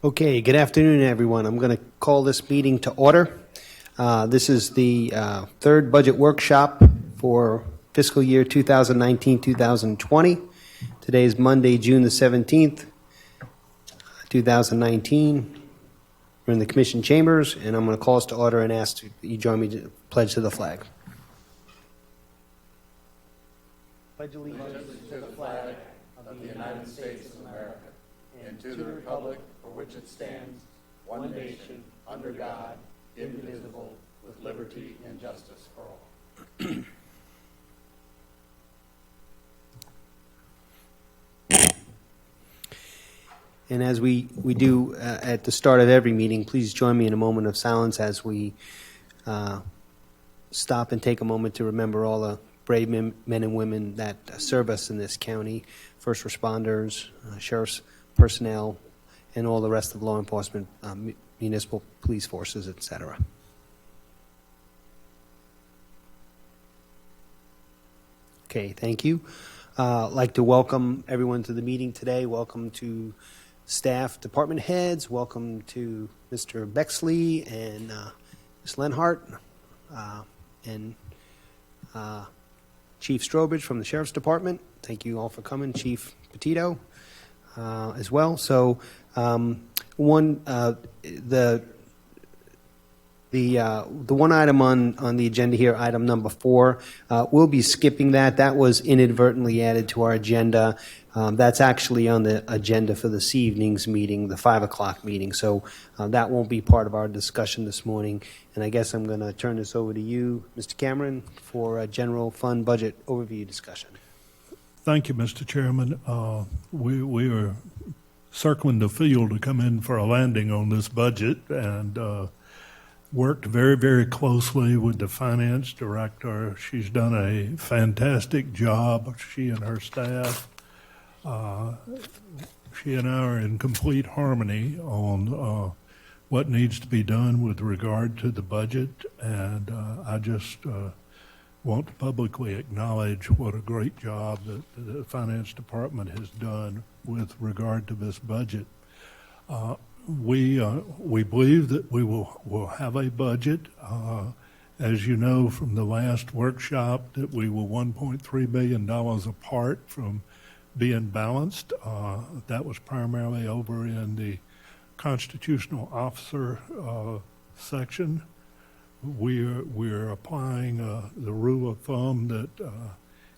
Okay, good afternoon, everyone. I'm going to call this meeting to order. This is the third budget workshop for fiscal year 2019-2020. Today is Monday, June the 17th, 2019. We're in the Commission chambers, and I'm going to call us to order and ask that you join me to pledge to the flag. Pledge allegiance to the flag of the United States of America and to the republic for which it stands, one nation, under God, indivisible, with liberty and justice for all. And as we do at the start of every meeting, please join me in a moment of silence as we stop and take a moment to remember all the brave men and women that serve us in this county, first responders, sheriff's personnel, and all the rest of law enforcement, municipal police forces, et cetera. Okay, thank you. I'd like to welcome everyone to the meeting today. Welcome to staff, department heads. Welcome to Mr. Bexley and Ms. Lenhart and Chief Strobridge from the Sheriff's Department. Thank you all for coming. Chief Petito as well. So the one item on the agenda here, item number 4, we'll be skipping that. That was inadvertently added to our agenda. That's actually on the agenda for this evening's meeting, the 5 o'clock meeting. So that won't be part of our discussion this morning. And I guess I'm going to turn this over to you, Mr. Cameron, for a general fund budget overview discussion. Thank you, Mr. Chairman. We are circling the field to come in for a landing on this budget and worked very, very closely with the finance director. She's done a fantastic job, she and her staff. She and I are in complete harmony on what needs to be done with regard to the budget, and I just want to publicly acknowledge what a great job that the finance department has done with regard to this budget. We believe that we will have a budget. As you know from the last workshop, that we were $1.3 billion apart from being balanced. That was primarily over in the constitutional officer section. We're applying the rule of thumb that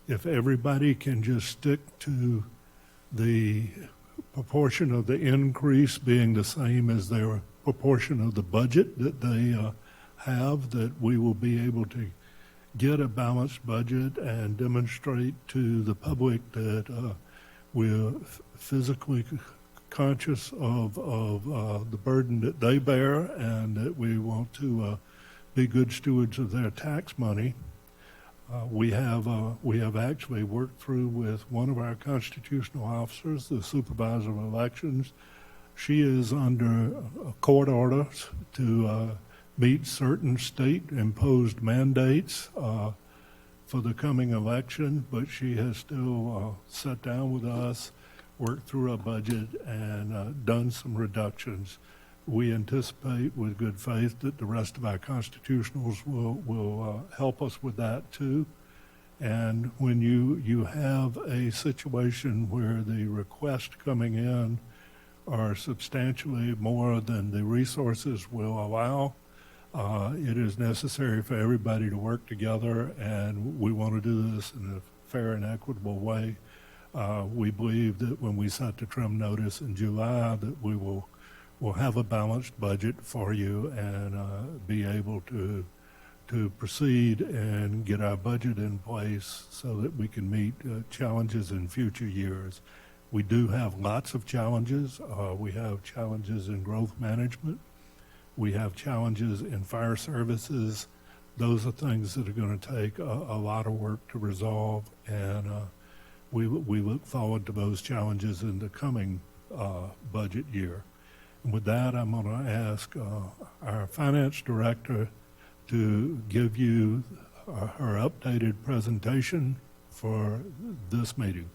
if everybody can just stick to the proportion of the increase being the same as their proportion of the budget that they have, that we will be able to get a balanced budget and demonstrate to the public that we're physically conscious of the burden that they bear and that we want to be good stewards of their tax money. We have actually worked through with one of our constitutional officers, the supervisor of elections. She is under a court order to meet certain state-imposed mandates for the coming election, but she has still sat down with us, worked through a budget, and done some reductions. We anticipate with good faith that the rest of our constitutionals will help us with that too. And when you have a situation where the requests coming in are substantially more than the resources will allow, it is necessary for everybody to work together, and we want to do this in a fair and equitable way. We believe that when we set the trim notice in July that we'll have a balanced budget for you and be able to proceed and get our budget in place so that we can meet challenges in future years. We do have lots of challenges. We have challenges in growth management. We have challenges in fire services. Those are things that are going to take a lot of work to resolve, and we look forward to those challenges in the coming budget year. And with that, I'm going to ask our finance director to give you her updated presentation for this meeting.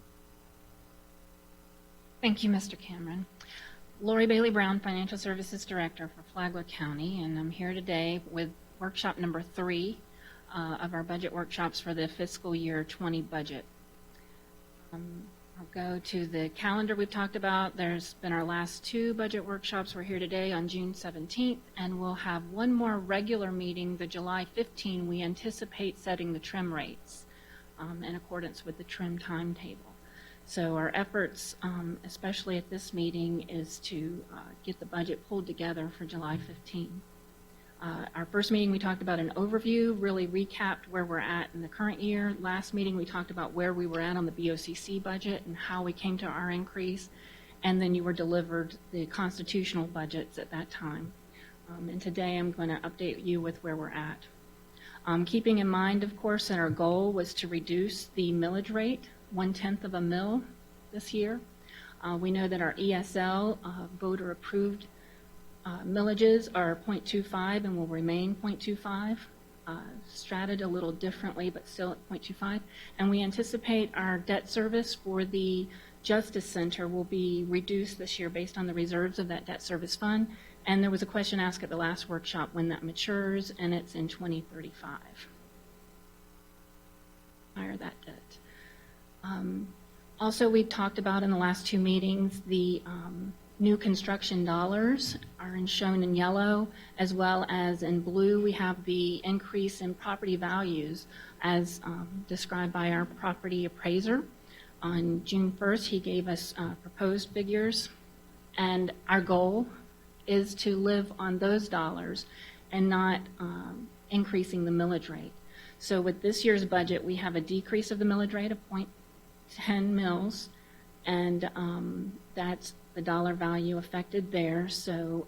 Thank you, Mr. Cameron. Lori Bailey Brown, Financial Services Director for Flagler County, and I'm here today with workshop number 3 of our budget workshops for the fiscal year 20 budget. I'll go to the calendar we've talked about. There's been our last 2 budget workshops. We're here today on June 17th, and we'll have one more regular meeting, the July 15. We anticipate setting the trim rates in accordance with the trim timetable. So our efforts, especially at this meeting, is to get the budget pulled together for July 15. Our first meeting, we talked about an overview, really recapped where we're at in the current year. Last meeting, we talked about where we were at on the BOCC budget and how we came to our increase. And then you were delivered the constitutional budgets at that time. And today, I'm going to update you with where we're at. Keeping in mind, of course, that our goal was to reduce the millage rate 1/10 of a mill this year. We know that our ESL voter-approved millages are 0.25 and will remain 0.25, stratified a little differently, but still at 0.25. And we anticipate our debt service for the Justice Center will be reduced this year based on the reserves of that debt service fund. And there was a question asked at the last workshop when that matures, and it's in 2035. Higher that debt. Also, we've talked about in the last 2 meetings the new construction dollars are shown in yellow, as well as in blue we have the increase in property values as described by our property appraiser. On June 1st, he gave us proposed figures, and our goal is to live on those dollars and not increasing the millage rate. So with this year's budget, we have a decrease of the millage rate of 0.10 mils, and that's the dollar value affected there. So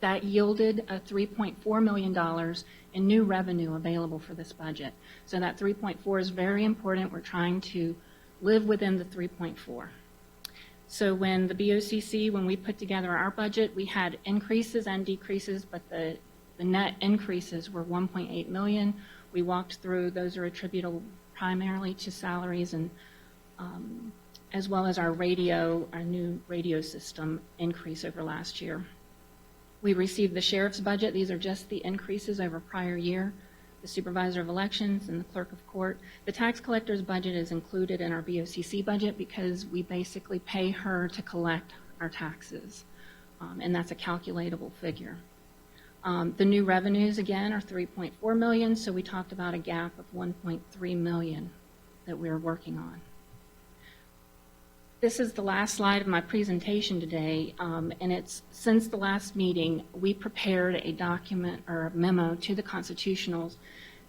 that yielded a $3.4 million in new revenue available for this budget. So that 3.4 is very important. We're trying to live within the 3.4. So when the BOCC, when we put together our budget, we had increases and decreases, but the net increases were 1.8 million. We walked through, those are attributable primarily to salaries and as well as our new radio system increase over last year. We received the sheriff's budget. These are just the increases over prior year. The supervisor of elections and the clerk of court. The tax collector's budget is included in our BOCC budget because we basically pay her to collect our taxes, and that's a calculatable figure. The new revenues, again, are 3.4 million, so we talked about a gap of 1.3 million that we're working on. This is the last slide of my presentation today, and it's since the last meeting, we prepared a document or a memo to the constitutionals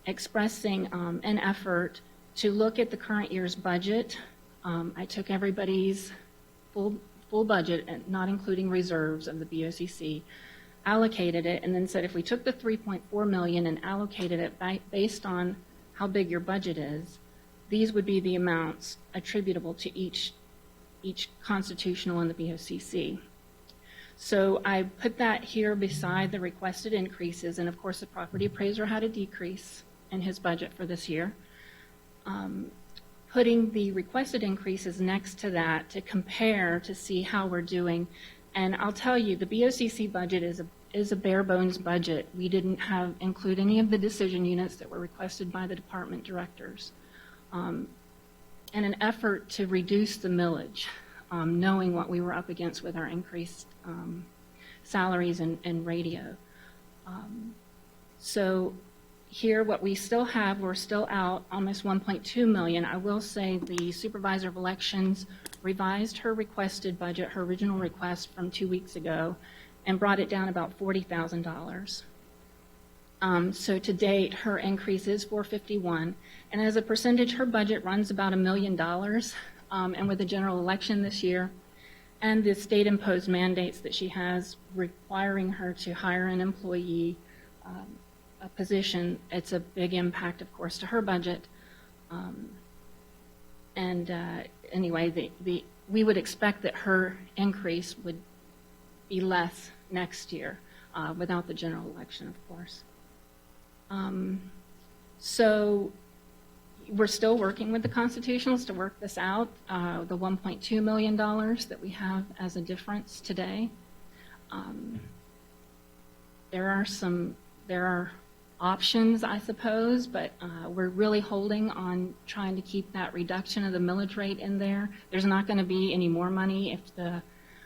expressing an effort to look at the current year's budget. I took everybody's full budget, and not including reserves of the BOCC, allocated it, and then said if we took the 3.4 million and allocated it based on how big your budget is, these would be the amounts attributable to each constitutional in the BOCC. So I put that here beside the requested increases, and of course the property appraiser had a decrease in his budget for this year. Putting the requested increases next to that to compare to see how we're doing. And I'll tell you, the BOCC budget is a bare bones budget. We didn't include any of the decision units that were requested by the department directors. In an effort to reduce the millage, knowing what we were up against with our increased salaries and radio. So here, what we still have, we're still out almost 1.2 million. I will say the supervisor of elections revised her requested budget, her original request from 2 weeks ago, and brought it down about $40,000. So to date, her increase is $451, and as a percentage, her budget runs about $1 million. And with the general election this year, and the state-imposed mandates that she has requiring her to hire an employee, a position, it's a big impact, of course, to her budget. Anyway, we would expect that her increase would be less next year without the general election, of course. So we're still working with the constitutionals to work this out, the $1.2 million that we have as a difference today. There are options, I suppose, but we're really holding on trying to keep that reduction of the millage rate in there. There's not going to be any more money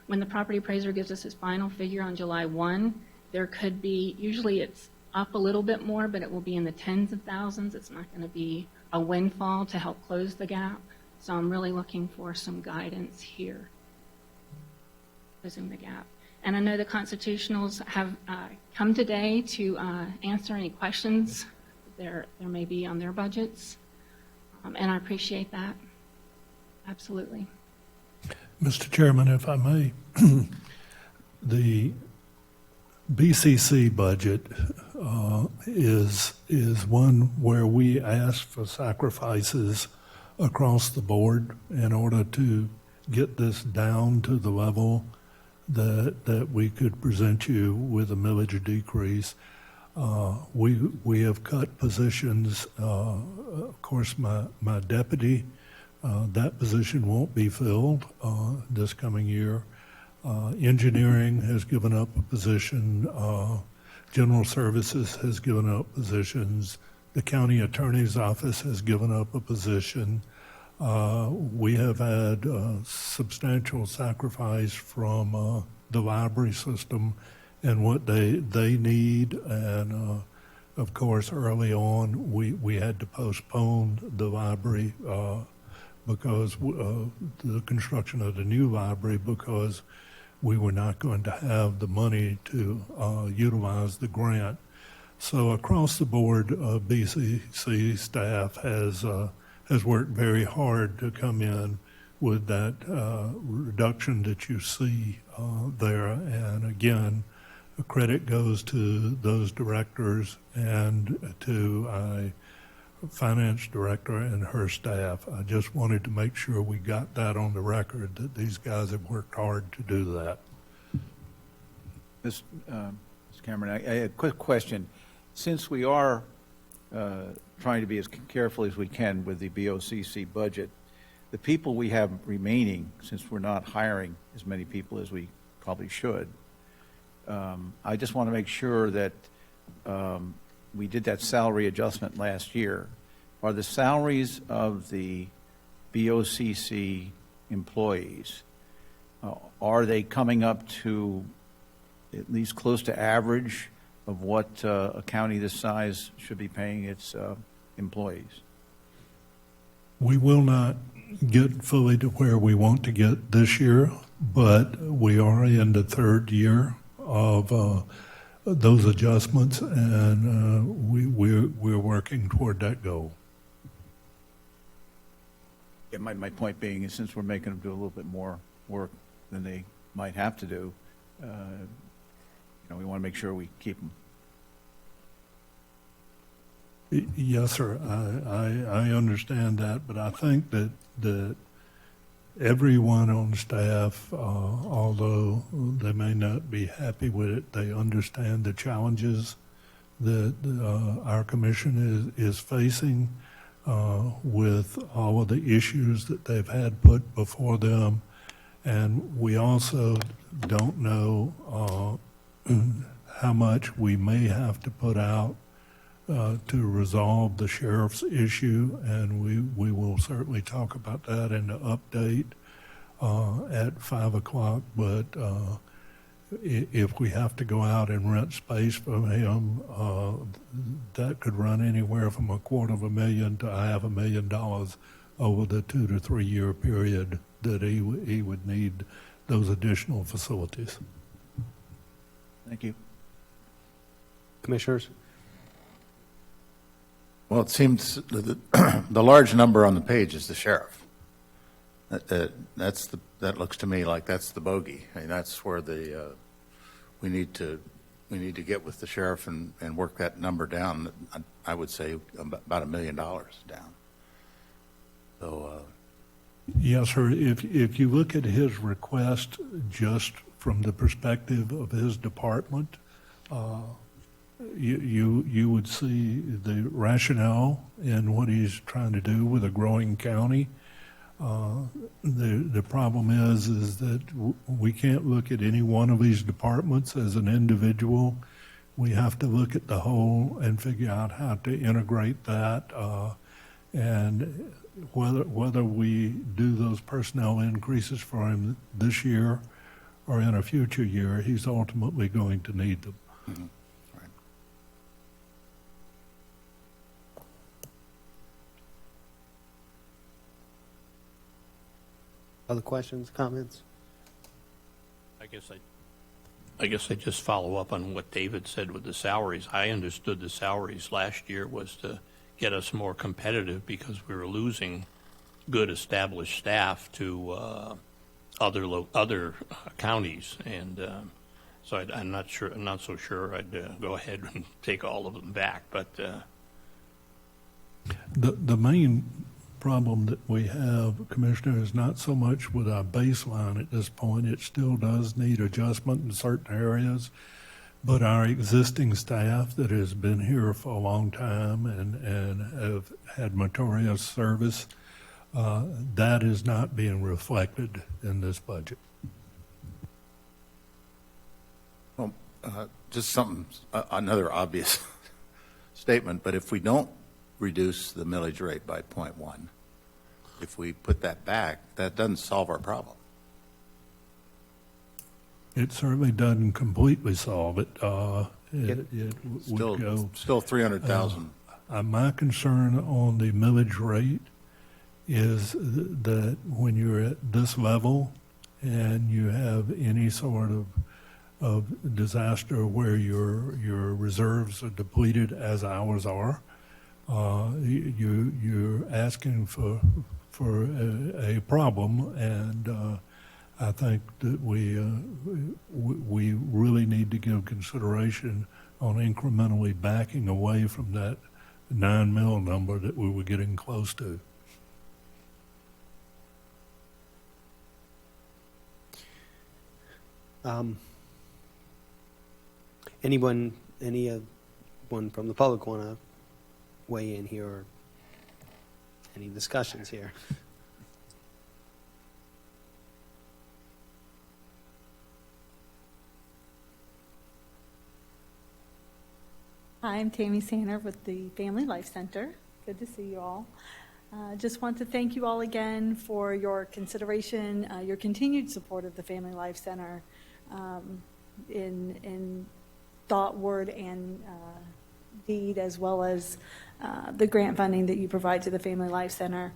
when the property appraiser gives us his final figure on July 1. There could be, usually it's up a little bit more, but it will be in the tens of thousands. It's not going to be a windfall to help close the gap. So I'm really looking for some guidance here, closing the gap. And I know the constitutionals have come today to answer any questions there may be on their budgets, and I appreciate that. Absolutely. Mr. Chairman, if I may, the BCC budget is one where we ask for sacrifices across the board in order to get this down to the level that we could present you with a millage decrease. We have cut positions. Of course, my deputy, that position won't be filled this coming year. Engineering has given up a position. General Services has given up positions. The county attorney's office has given up a position. We have had substantial sacrifice from the library system and what they need. And of course, early on, we had to postpone the library because the construction of the new library, because we were not going to have the money to utilize the grant. So across the board, BCC staff has worked very hard to come in with that reduction that you see there. And again, credit goes to those directors and to a finance director and her staff. I just wanted to make sure we got that on the record, that these guys have worked hard to do that. Mr. Cameron, I have a quick question. Since we are trying to be as careful as we can with the BOCC budget, the people we have remaining, since we're not hiring as many people as we probably should, I just want to make sure that we did that salary adjustment last year. Are the salaries of the BOCC employees, are they coming up to at least close to average of what a county this size should be paying its employees? We will not get fully to where we want to get this year, but we are in the third year of those adjustments, and we're working toward that goal. Yeah, my point being is, since we're making them do a little bit more work than they might have to do, we want to make sure we keep them. Yes, sir. I understand that, but I think that everyone on staff, although they may not be happy with it, they understand the challenges that our commission is facing with all of the issues that they've had put before them. And we also don't know how much we may have to put out to resolve the sheriff's issue, and we will certainly talk about that in the update at 5 o'clock. But if we have to go out and rent space from him, that could run anywhere from $250,000 to $500,000 over the 2 to 3 year period that he would need those additional facilities. Thank you. Commissioners? Well, it seems that the large number on the page is the sheriff. That looks to me like that's the bogey. I mean, that's where we need to get with the sheriff and work that number down. I would say about $1 million down. So. Yes, sir. If you look at his request just from the perspective of his department, you would see the rationale in what he's trying to do with a growing county. The problem is that we can't look at any one of these departments as an individual. We have to look at the whole and figure out how to integrate that, and whether we do those personnel increases for him this year or in a future year, he's ultimately going to need them. Mhm. Right. Other questions, comments? I guess I just follow up on what David said with the salaries. I understood the salaries last year was to get us more competitive because we were losing good established staff to other counties, and so I'm not so sure I'd go ahead and take all of them back. But The main problem that we have, Commissioner, is not so much with our baseline at this point. It still does need adjustment in certain areas, but our existing staff that has been here for a long time and have had meritorious service, that is not being reflected in this budget. Well, just something, another obvious statement, but if we don't reduce the millage rate by 0.1, if we put that back, that doesn't solve our problem. It certainly doesn't completely solve it. It would go. Still 300,000. My concern on the millage rate is that when you're at this level and you have any sort of disaster where your reserves are depleted, as ours are, you're asking for a problem, and I think that we really need to give consideration on incrementally backing away from that 9 mil number that we were getting close to. Anyone from the public want to weigh in here, or any discussions here? Hi, I'm Tammy Sanner with the Family Life Center. Good to see you all. Just want to thank you all again for your consideration, your continued support of the Family Life Center in thought, word, and deed, as well as the grant funding that you provide to the Family Life Center.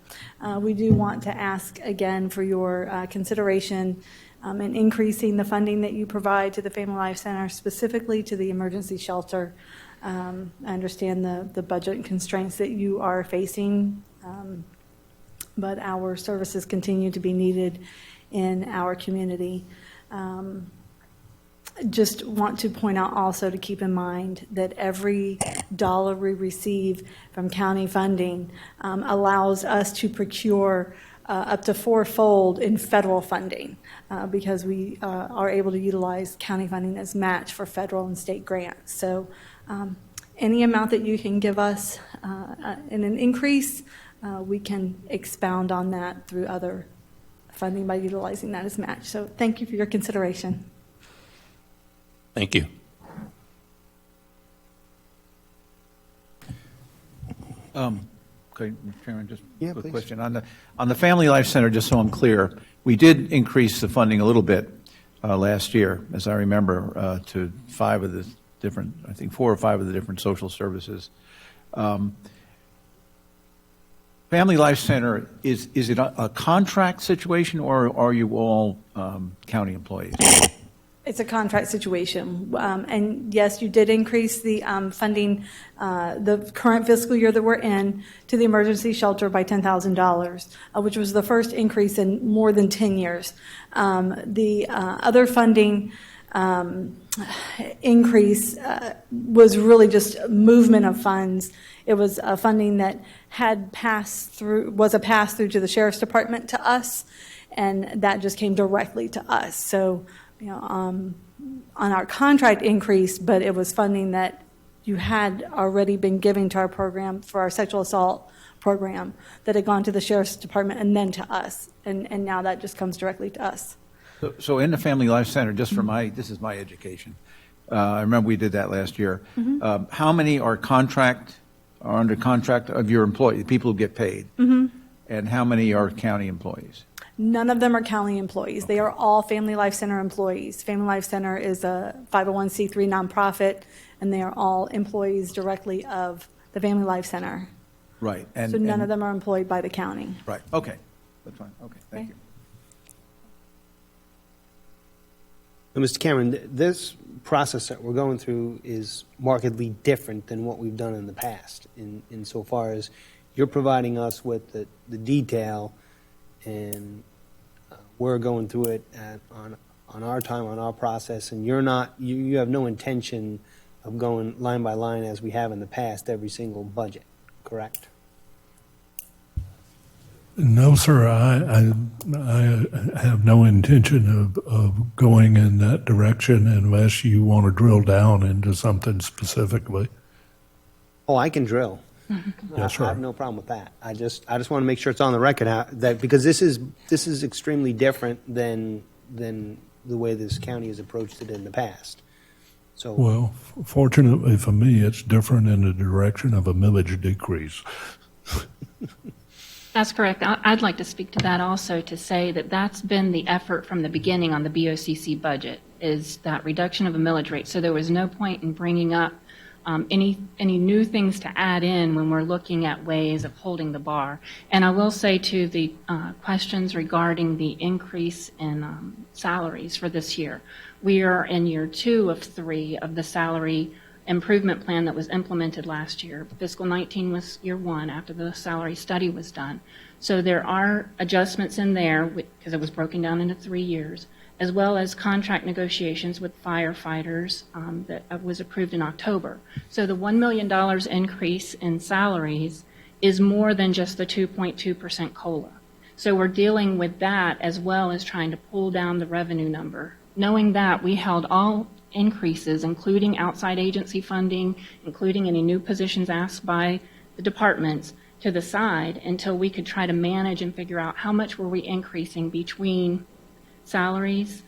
We do want to ask again for your consideration in increasing the funding that you provide to the Family Life Center, specifically to the emergency shelter. I understand the budget constraints that you are facing, but our services continue to be needed in our community. Just want to point out also to keep in mind that every dollar we receive from county funding allows us to procure up to fourfold in federal funding because we are able to utilize county funding as match for federal and state grants. So any amount that you can give us in an increase, we can expound on that through other funding by utilizing that as match. So thank you for your consideration. thank you. Okay, Mr. Chairman, just Yeah, a quick please. question. On the Family Life Center, just so I'm clear, we did increase the funding a little bit last year, as I remember, to 5 of the different, I think 4 or 5 of the different social services. Family Life Center, is it a contract situation, or are you all county employees? It's a contract situation. And yes, you did increase the funding, the current fiscal year that we're in, to the emergency shelter by $10,000, which was the first increase in more than 10 years. The other funding increase was really just movement of funds. It was funding that had was a pass through to the Sheriff's Department to us, and that just came directly to us. So, on our contract increase, but it was funding that you had already been giving to our program for our sexual assault program that had gone to the sheriff's department and then to us. And now that just comes directly to us. So in the Family Life Center, just for this is my education. I remember we did that last year. How many are under contract of your employees, people who get paid? And how many are county employees? None of them are county employees. They are all Family Life Center employees. Family Life Center is a 501c3 nonprofit, and they are all employees directly of the Family Life Center. Right. So none of them are employed by the county. Right, okay, that's fine, okay, thank you. So, Mr. Cameron, this process that we're going through is markedly different than what we've done in the past, insofar as you're providing us with the detail, and we're going through it on our time, on our process, and you have no intention of going line by line as we have in the past, every single budget, correct? No, sir, I have no intention of going in that direction unless you want to drill down into something specifically. Oh, I can drill. Yes, sir. I have no problem with that. I just want to make sure it's on the record that, because this is extremely different than the way this county has approached it in the past. So, Well, fortunately for me, it's different in the direction of a millage decrease. That's correct. I'd like to speak to that also, to say that that's been the effort from the beginning on the BOCC budget, is that reduction of a millage rate. So there was no point in bringing up any new things to add in when we're looking at ways of holding the bar. And I will say to the questions regarding the increase in salaries for this year, we are in year 2 of 3 of the salary improvement plan that was implemented last year. Fiscal 19 was year 1 after the salary study was done. So there are adjustments in there because it was broken down into 3 years, as well as contract negotiations with firefighters that was approved in October. So the $1 million increase in salaries is more than just the 2.2% COLA. So we're dealing with that as well as trying to pull down the revenue number. Knowing that, we held all increases, including outside agency funding, including any new positions asked by the departments, to the side until we could try to manage and figure out how much were we increasing between salaries,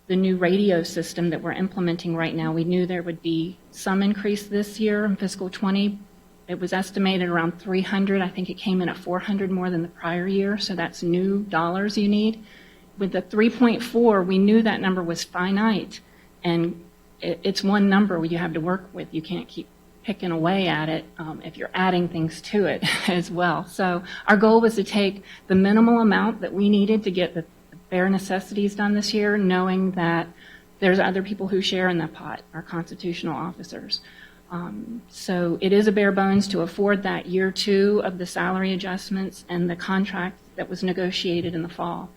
the new radio system that we're implementing right now. We knew there would be some increase this year in fiscal 20. It was estimated around 300. I think it came in at 400 more than the prior year, so that's new dollars you need. With the 3.4, we knew that number was finite, and it's one number you have to work with. You can't keep picking away at it if you're adding things to it as well. So our goal was to take the minimal amount that we needed to get the bare necessities done this year, knowing that there's other people who share in that pot, our constitutional officers. So it is a bare bones to afford that year 2 of the salary adjustments and the contract that was negotiated in the fall,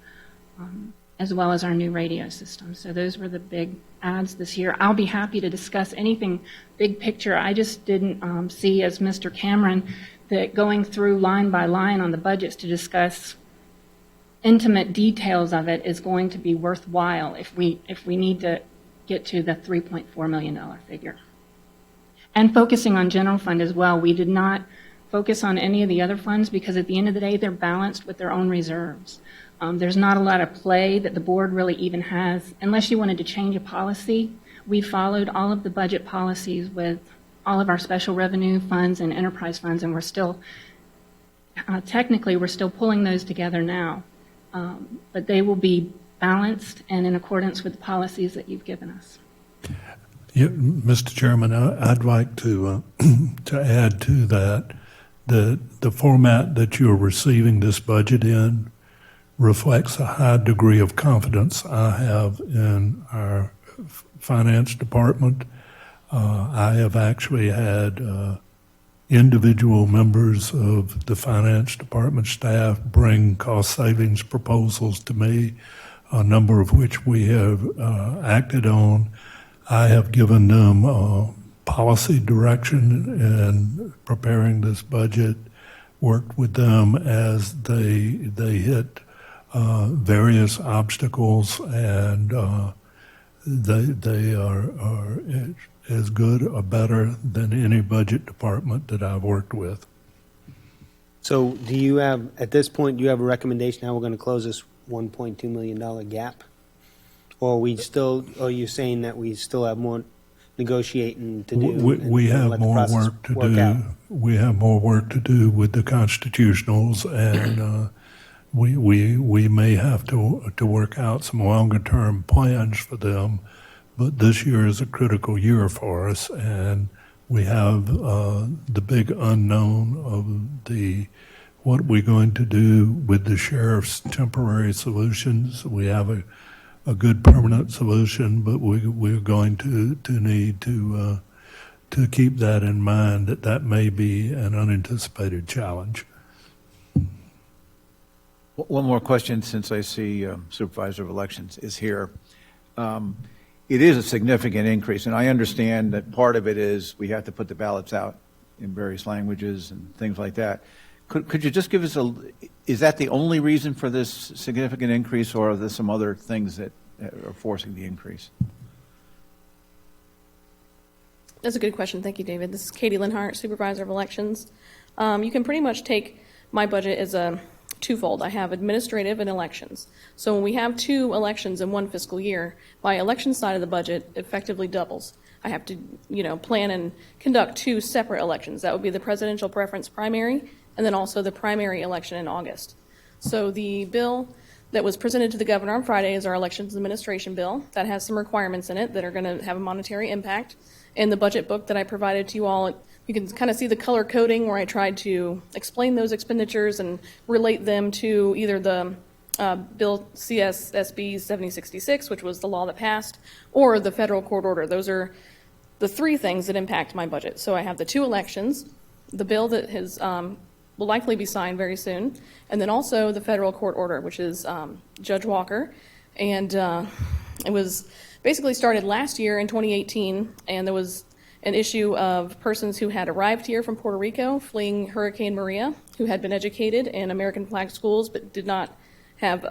as well as our new radio system. So those were the big adds this year. I'll be happy to discuss anything big picture. I just didn't see, as Mr. Cameron, that going through line by line on the budgets to discuss intimate details of it is going to be worthwhile if we need to get to the $3.4 million figure. And focusing on general fund as well, we did not focus on any of the other funds because at the end of the day, they're balanced with their own reserves. There's not a lot of play that the board really even has, unless you wanted to change a policy. We followed all of the budget policies with all of our special revenue funds and enterprise funds, and we're still, technically, we're still pulling those together now. But they will be balanced and in accordance with the policies that you've given us. Yeah, Mr. Chairman, I'd like to to add to that the format that you're receiving this budget in reflects a high degree of confidence I have in our finance department. I have actually had individual members of the finance department staff bring cost savings proposals to me, a number of which we have acted on. I have given them policy direction in preparing this budget, worked with them as they hit various obstacles, and they are as good or better than any budget department that I've worked with. So do you have, at this point, do you have a recommendation how we're going to close this $1.2 million gap? Or are you saying that we still have more negotiating to do? We and have let the more process work to work out? do. We have more work to do with the constitutionals, and we may have to work out some longer-term plans for them. But this year is a critical year for us, and we have the big unknown of what we're going to do with the sheriff's temporary solutions. We have a good permanent solution, but we're going to need to keep that in mind, that may be an unanticipated challenge. One more question, since I see Supervisor of Elections is here. It is a significant increase, and I understand that part of it is we have to put the ballots out in various languages and things like that. Could you just give us is that the only reason for this significant increase, or are there some other things that are forcing the increase? That's a good question. Thank you, David. This is Katie Linhart, Supervisor of Elections. You can pretty much take my budget as a twofold. I have administrative and elections. So when we have 2 elections in one fiscal year, my election side of the budget effectively doubles. I have to, plan and conduct 2 separate elections. That would be the presidential preference primary and then also the primary election in August. So the bill that was presented to the governor on Friday is our elections administration bill. That has some requirements in it that are going to have a monetary impact. In the budget book that I provided to you all, you can kind of see the color coding where I tried to explain those expenditures and relate them to either the Bill CSSB 7066, which was the law that passed, or the federal court order. Those are the 3 things that impact my budget. So I have the 2 elections, the bill that will likely be signed very soon, and then also the federal court order, which is Judge Walker. And it was basically started last year in 2018, and there was an issue of persons who had arrived here from Puerto Rico fleeing Hurricane Maria, who had been educated in American flag schools but did not have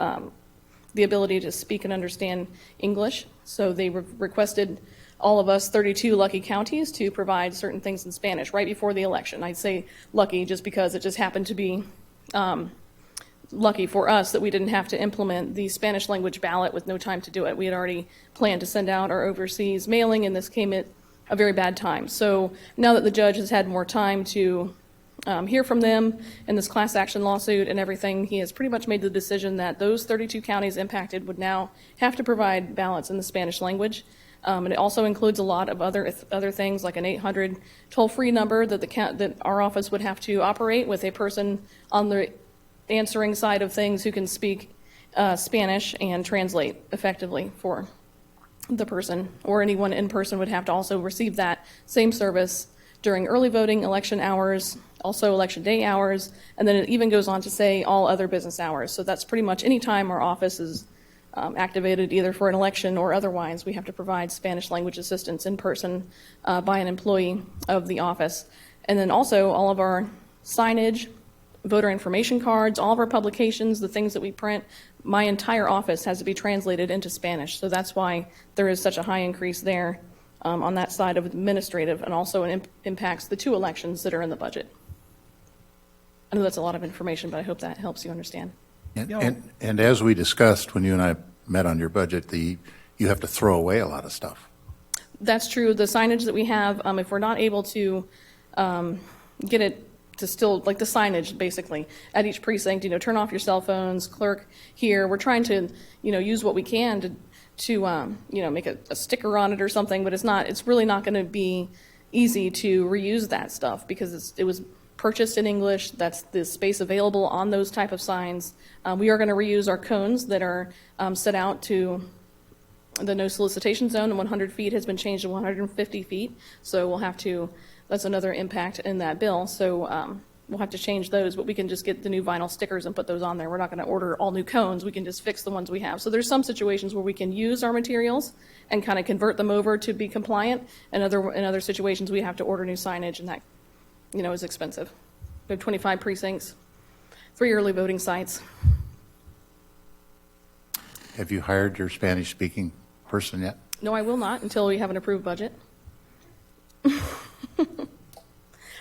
the ability to speak and understand English. So they requested all of us 32 lucky counties to provide certain things in Spanish right before the election. I'd say lucky just because it just happened to be lucky for us that we didn't have to implement the Spanish language ballot with no time to do it. We had already planned to send out our overseas mailing, and this came at a very bad time. So now that the judge has had more time to hear from them in this class action lawsuit and everything, he has pretty much made the decision that those 32 counties impacted would now have to provide ballots in the Spanish language. And it also includes a lot of other things, like an 800 toll-free number that our office would have to operate with a person on the answering side of things who can speak Spanish and translate effectively for the person, or anyone in person would have to also receive that same service during early voting, election hours, also election day hours, and then it even goes on to say all other business hours. So that's pretty much any time our office is activated either for an election or otherwise, we have to provide Spanish language assistance in person by an employee of the office. And then also all of our signage, voter information cards, all of our publications, the things that we print, my entire office has to be translated into Spanish. So that's why there is such a high increase there on that side of administrative, and also it impacts the 2 elections that are in the budget. I know that's a lot of information, but I hope that helps you understand. And as we discussed when you and I met on your budget, you have to throw away a lot of stuff. That's true. The signage that we have, if we're not able to get it to still, like the signage basically at each precinct, turn off your cell phones, clerk here. We're trying to, use what we can to make a sticker on it or something, but it's really not going to be easy to reuse that stuff because it was purchased in English. That's the space available on those type of signs. We are going to reuse our cones that are set out to the no solicitation zone, and 100 feet has been changed to 150 feet. So we'll have to, that's another impact in that bill. So we'll have to change those, but we can just get the new vinyl stickers and put those on there. We're not going to order all new cones. We can just fix the ones we have. So there's some situations where we can use our materials and kind of convert them over to be compliant. And in other situations, we have to order new signage, and that, is expensive. We have 25 precincts, 3 early voting sites. Have you hired your Spanish-speaking person yet? No, I will not until we have an approved budget.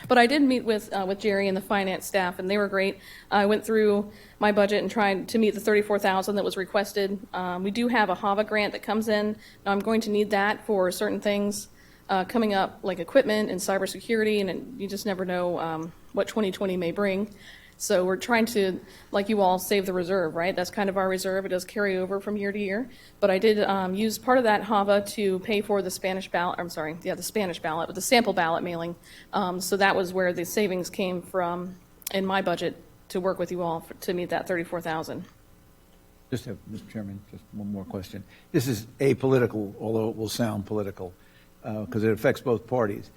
But I did meet with Jerry and the finance staff, and they were great. I went through my budget and tried to meet the $34,000 that was requested. We do have a HAVA grant that comes in. Now, I'm going to need that for certain things coming up, like equipment and cybersecurity, and you just never know what 2020 may bring. So we're trying to, like you all, save the reserve, right? That's kind of our reserve. It does carry over from year to year. But I did use part of that HAVA to pay for the Spanish ballot, the Spanish ballot, with the sample ballot mailing. So that was where the savings came from in my budget to work with you all to meet that $34,000. Mr. Chairman, just one more question. This is apolitical, although it will sound political, because it affects both parties.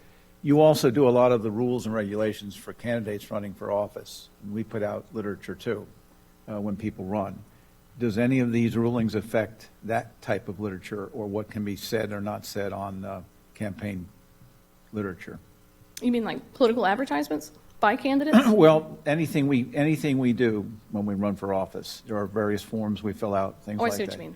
You also do a lot of the rules and regulations for candidates running for office. We put out literature, too, when people run. Does any of these rulings affect that type of literature, or what can be said or not said on campaign literature? You mean like political advertisements by candidates? Well, anything we do when we run for office, there are various forms we fill out, things Oh, I like see that. what you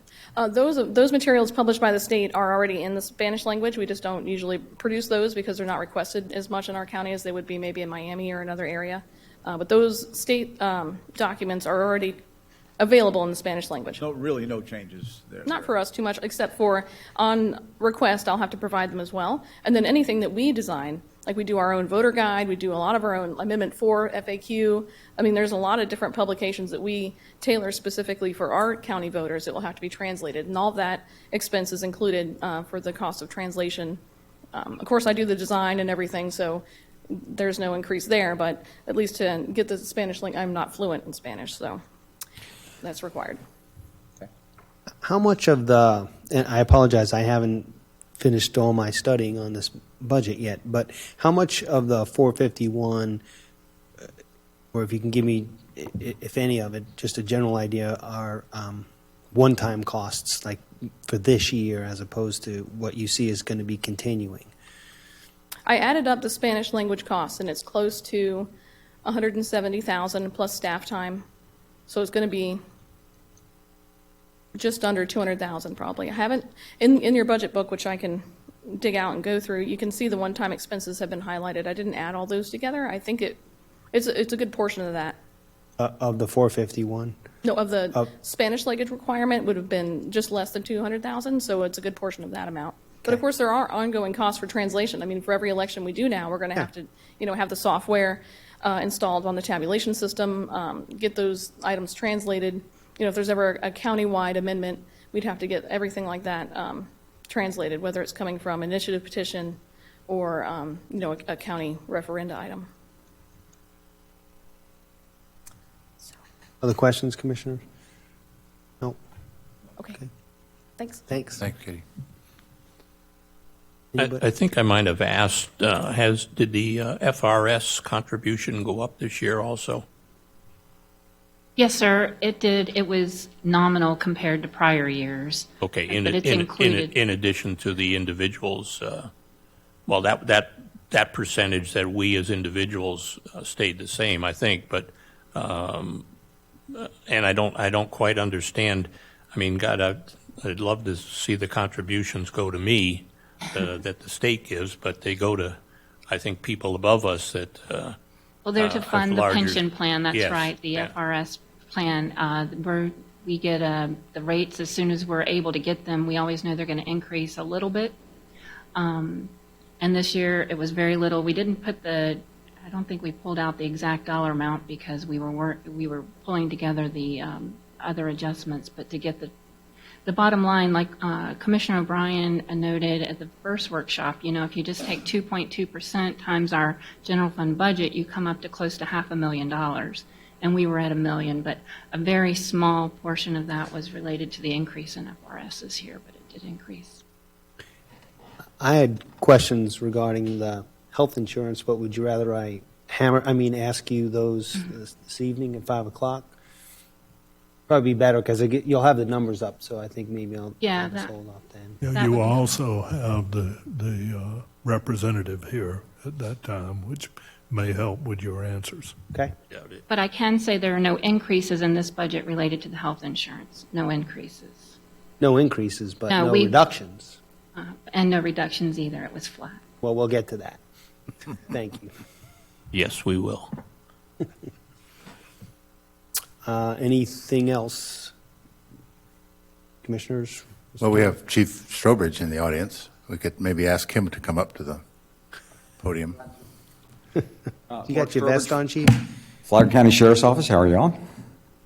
mean. Those materials published by the state are already in the Spanish language. We just don't usually produce those because they're not requested as much in our county as they would be maybe in Miami or another area. But those state documents are already available in the Spanish language. Really no changes there. Not for us too much, except for on request, I'll have to provide them as well. And then anything that we design, like we do our own voter guide, we do a lot of our own Amendment 4 FAQ. I mean, there's a lot of different publications that we tailor specifically for our county voters that will have to be translated. And all of that expense is included for the cost of translation. Of course, I do the design and everything, so there's no increase there. But at least to get the Spanish link, I'm not fluent in Spanish, so that's required. How much of the, and I apologize, I haven't finished all my studying on this budget yet, but how much of the 451, or if you can give me, if any of it, just a general idea, are one-time costs, like for this year, as opposed to what you see is going to be continuing? I added up the Spanish language costs, and it's close to $170,000 plus staff time. So it's going to be just under $200,000 probably. I haven't, in your budget book, which I can dig out and go through, you can see the one-time expenses have been highlighted. I didn't add all those together. I think it's a good portion of that. Of the 451? No, of the Of- Spanish language requirement would have been just less than 200,000, so it's a good portion of that amount. But of course, there are ongoing costs for translation. I mean, for every election we do now, we're going to have to, have the software installed on the tabulation system, get those items translated. If there's ever a county-wide amendment, we'd have to get everything like that translated, whether it's coming from initiative petition or, a county referenda item. Other questions, Commissioners? No? Okay. Okay. Thanks. Thanks. Thanks, Katie. Anybody? I think I might have asked, did the FRS contribution go up this year also? Yes, sir, it did. It was nominal compared to prior years. Okay, But it's included. in addition to the individuals, well, that percentage that we as individuals stayed the same, I think, but, and I don't quite understand. I mean, God, I'd love to see the contributions go to me that the state gives, but they go to, I think, people above us that. Well, they're to have fund the larger- pension plan, that's Yes, right, the yeah. FRS plan. We get the rates as soon as we're able to get them. We always know they're going to increase a little bit. And this year, it was very little. We didn't put I don't think we pulled out the exact dollar amount because we were pulling together the other adjustments, but to get the bottom line, like Commissioner O'Brien noted at the first workshop, if you just take 2.2% times our general fund budget, you come up to close to $500,000. And we were at $1 million, but a very small portion of that was related to the increase in FRS this year, but it did increase. I had questions regarding the health insurance, but would you rather ask you those this evening at 5 o'clock? Probably be better because you'll have the numbers up, so I think maybe I'll Yeah, just that- hold off then. That You would be will also have the representative here at that time, which may help with your answers. Okay? Doubt it. But I can say there are no increases in this budget related to the health insurance, no increases. No increases, but No, no we- reductions. And no reductions either, it was flat. Well, we'll get to that. Thank you. Yes, we will. Anything else? Commissioners? Well, we have Chief Strobridge in the audience. We could maybe ask him to come up to the podium. You got your vest on, Chief? Flagler County Sheriff's Office, how are y'all?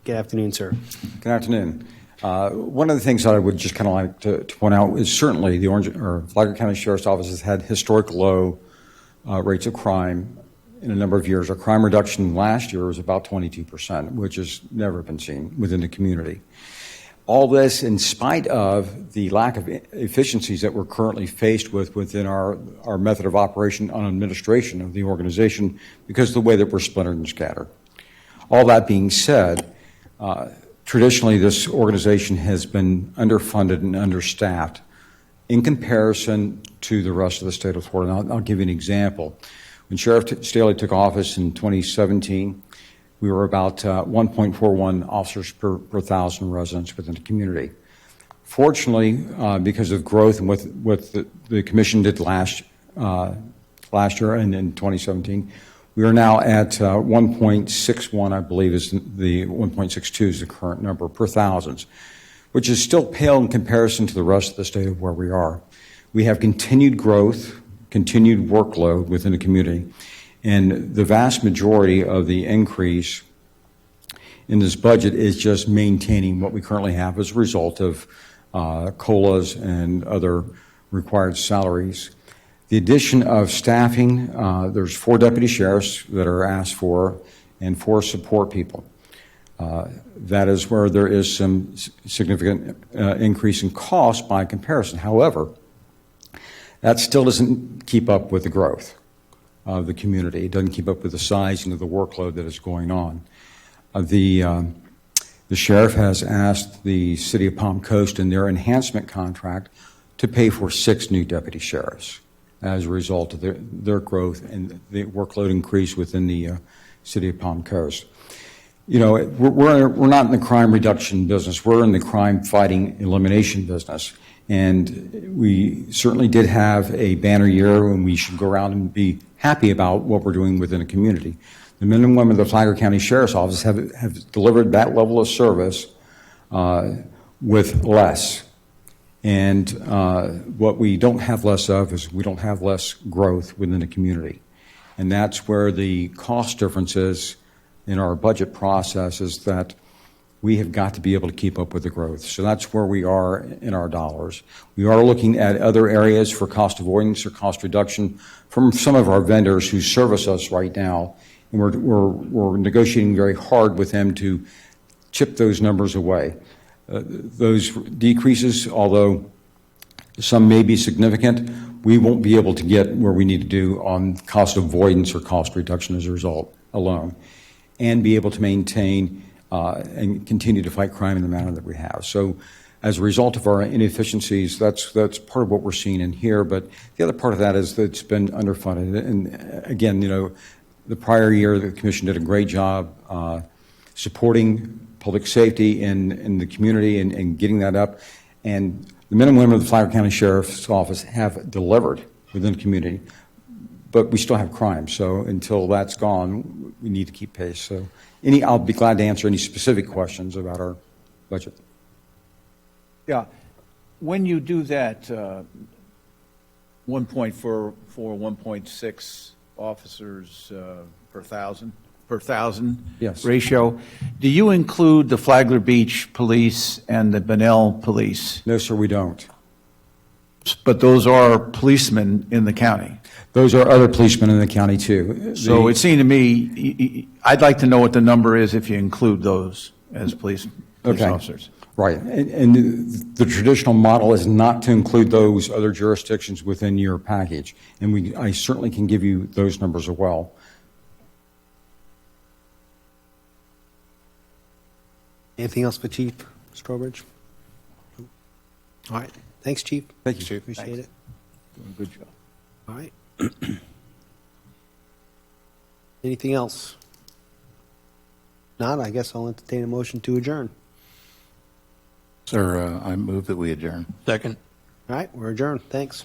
Good afternoon, sir. Good afternoon. One of the things that I would just kind of like to point out is certainly the Flagler County Sheriff's Office has had historic low rates of crime in a number of years. Our crime reduction last year was about 22%, which has never been seen within the community. All this in spite of the lack of efficiencies that we're currently faced with within our method of operation on administration of the organization because of the way that we're splintered and scattered. All that being said, traditionally this organization has been underfunded and understaffed in comparison to the rest of the state of Florida. And I'll give you an example. When Sheriff Staley took office in 2017, we were about 1.41 officers per 1,000 residents within the community. Fortunately, because of growth and what the commission did last year and in 2017, we are now at 1.61, I believe, is the 1.62 is the current number per thousands, which is still pale in comparison to the rest of the state of where we are. We have continued growth, continued workload within the community. And the vast majority of the increase in this budget is just maintaining what we currently have as a result of COLAs and other required salaries. The addition of staffing, there's 4 deputy sheriffs that are asked for and 4 support people. That is where there is some significant increase in cost by comparison. However, that still doesn't keep up with the growth of the community. It doesn't keep up with the size and of the workload that is going on. The sheriff has asked the city of Palm Coast in their enhancement contract to pay for 6 new deputy sheriffs as a result of their growth and the workload increase within the city of Palm Coast. You know, we're not in the crime reduction business. We're in the crime fighting elimination business. And we certainly did have a banner year when we should go around and be happy about what we're doing within a community. The men and women of the Flagler County Sheriff's Office have delivered that level of service with less. And what we don't have less of is we don't have less growth within the community. And that's where the cost difference is in our budget process, is that we have got to be able to keep up with the growth. So that's where we are in our dollars. We are looking at other areas for cost avoidance or cost reduction from some of our vendors who service us right now. And we're negotiating very hard with them to chip those numbers away. Those decreases, although some may be significant, we won't be able to get where we need to do on cost avoidance or cost reduction as a result alone, and be able to maintain and continue to fight crime in the manner that we have. So as a result of our inefficiencies, that's part of what we're seeing in here. But the other part of that is that it's been underfunded. And again, you know, the prior year, the commission did a great job supporting public safety in the community and getting that up. And the men and women of the Flagler County Sheriff's Office have delivered within the community, but we still have crime. So until that's gone, we need to keep pace. So I'll be glad to answer any specific questions about our budget. Yeah. When you do that 1.4, 1.6 officers per thousand Yes. ratio, do you include the Flagler Beach Police and the Bunnell Police? No, sir, we don't. But those are policemen in the county. Those are other policemen in the county, too. So it seemed to me, I'd like to know what the number is if you include those as police Okay. officers. Right. And the traditional model is not to include those other jurisdictions within your package. And I certainly can give you those numbers as well. Anything else for Chief Strobridge? All right. Thanks, Chief. Thank you, Chief. Appreciate it. Doing a good job. All right. Anything else? Not, I guess I'll entertain a motion to adjourn. Sir, I move that we adjourn. Second? All right, we're adjourned. Thanks.